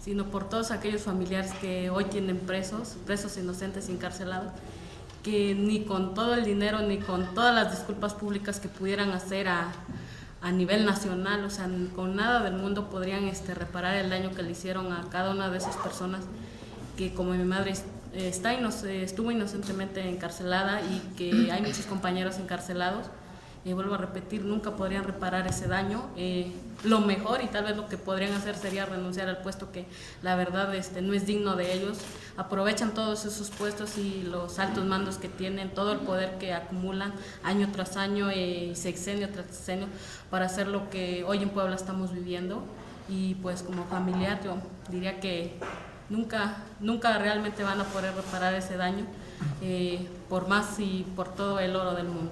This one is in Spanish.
sino por todos aquellos familiares que hoy tienen presos inocentes y encarcelados, que ni con todo el dinero ni con todas las disculpas públicas que pudieran hacer a nivel nacional, o sea, con nada del mundo podrían reparar el daño que le hicieron a cada una de esas personas que, como mi madre estuvo inocentemente encarcelada y que hay muchos compañeros encarcelados. Vuelvo a repetir, nunca podrían reparar ese daño. Lo mejor y tal vez lo que podrían hacer sería renunciar al puesto, que la verdad no es digno de ellos. Aprovechan todos esos puestos y los altos mandos que tienen, todo el poder que acumulan año tras año y sexenio tras sexenio para hacer lo que hoy en Puebla estamos viviendo. Y pues como familiar yo diría que nunca realmente van a poder reparar ese daño, por más y por todo el oro del mundo.